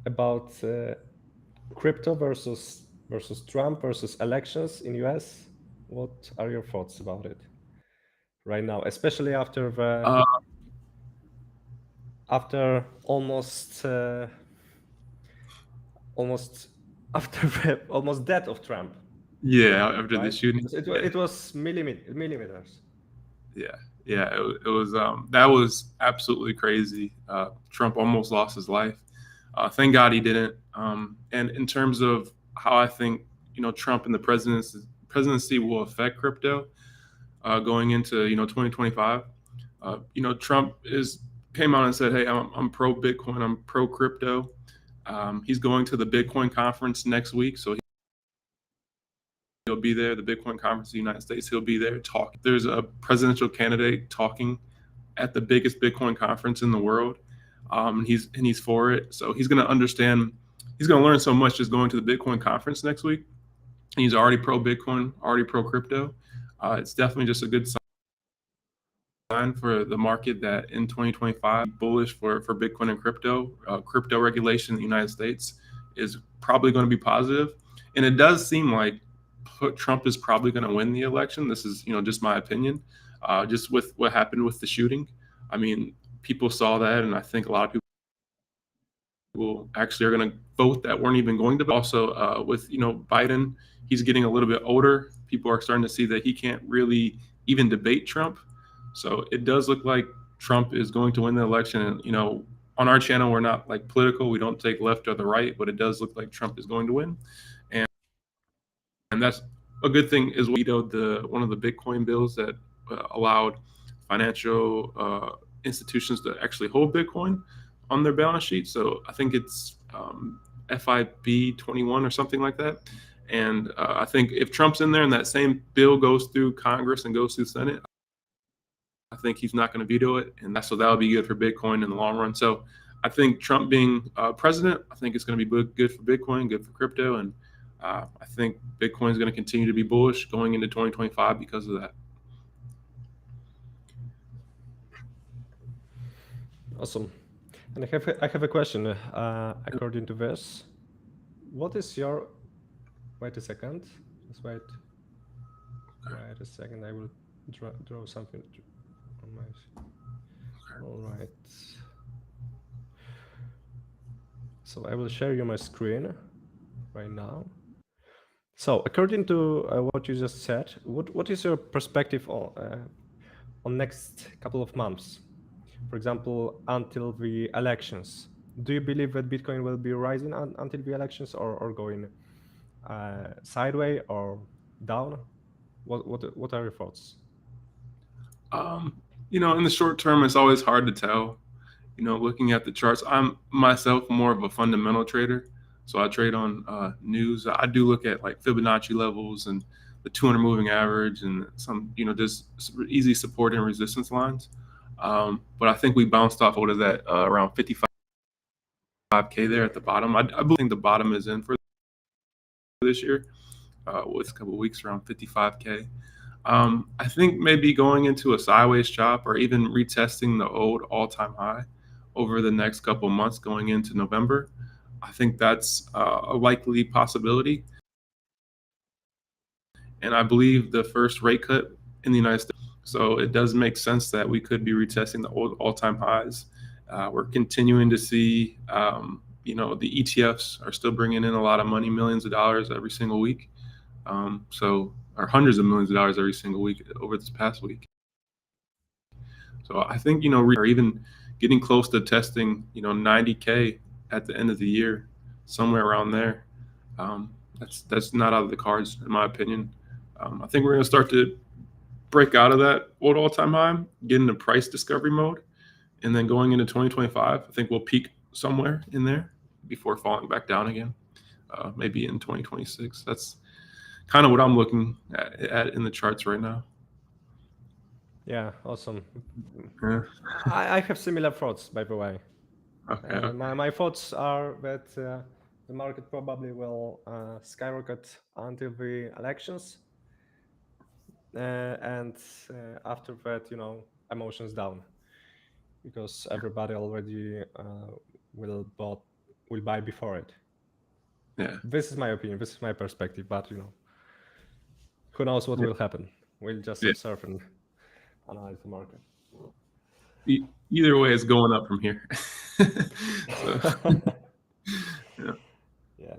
about crypto versus Trump versus elections in US. What are your thoughts about it right now, especially after Uh, almost almost after the almost death of Trump, yeah, after the right? shooting. Because Yeah, it was millimeters. yeah, yeah. It was that was absolutely crazy. Trump almost lost his life. Thank God he didn't. And in terms of how I think Trump and the presidency will affect crypto going into 2025. Trump is came out and said, "Hey, I'm pro Bitcoin. I'm pro crypto." He's going to the Bitcoin conference next week, so he'll be there. The Bitcoin conference in the United States, he'll be there talking. There's a presidential candidate talking at the biggest Bitcoin conference in the world. He's for it, so he's going to understand. He's going to learn so much just going to the Bitcoin conference next week. He's already pro Bitcoin, already pro crypto. It's definitely just a good sign for the market that in 2025, bullish for Bitcoin and crypto. Crypto regulation in the United States is probably going to be positive, and it does seem like Trump is probably going to win the election. This is just my opinion, just with what happened with the shooting. I mean, people saw that, and I think a lot of people actually are going to vote that weren't even going to vote. Also, with Biden, he's getting a little bit older. People are starting to see that he can't really even debate Trump. So it does look like Trump is going to win the election. And on our channel, we're not like political. We don't take left or the right, but it does look like Trump is going to win. And that's a good thing is vetoed one of the Bitcoin bills that allowed financial institutions to actually hold Bitcoin on their balance sheet. So I think it's FIB 21 or something like that. And I think if Trump's in there and that same bill goes through Congress and goes through Senate, I think he's not going to veto it, and so that'll be good for Bitcoin in the long run. So I think Trump being president, I think it's going to be good for Bitcoin, good for crypto, and I think Bitcoin is going to continue to be bullish going into 2025 because of that. Awesome. And I have a question. According to this, what is your wait a second? Just wait. Wait a second. I will draw something on my. All right. So I will share you my screen right now. So according to what you just said, what is your perspective on next couple of months? For example, until the elections. Do you believe that Bitcoin will be rising until the elections, or going sideways or down? What are your thoughts? In the short term, it's always hard to tell. Looking at the charts, I'm myself more of a fundamental trader. So I trade on news. I do look at like Fibonacci levels and the 200 moving average and some, just easy support and resistance lines. But I think we bounced off what is that around 55K there at the bottom. I believe the bottom is in for this year with a couple of weeks around 55K. I think maybe going into a sideways chop or even retesting the old all-time high over the next couple of months going into November. I think that's a likely possibility. And I believe the first rate cut in the United States. So it does make sense that we could be retesting the old all-time highs. We're continuing to see, the ETFs are still bringing in a lot of money, millions of dollars every single week. Or hundreds of millions of dollars every single week over this past week. So I think, or even getting close to testing, 90K at the end of the year, somewhere around there. That's not out of the cards, in my opinion. I think we're going to start to break out of that old all-time high, get into price discovery mode, and then going into 2025, I think we'll peak somewhere in there before falling back down again, maybe in 2026. That's kind of what I'm looking at in the charts right now. Yeah, awesome. Yeah. I have similar thoughts, by the way. Okay. My thoughts are that the market probably will skyrocket until the elections, and after that, emotions down, because everybody already will will buy before it. Yeah. This is my opinion. This is my perspective. But who knows what will happen? We'll just observe and analyze the market. Either way, it's going up from here. So, Yeah.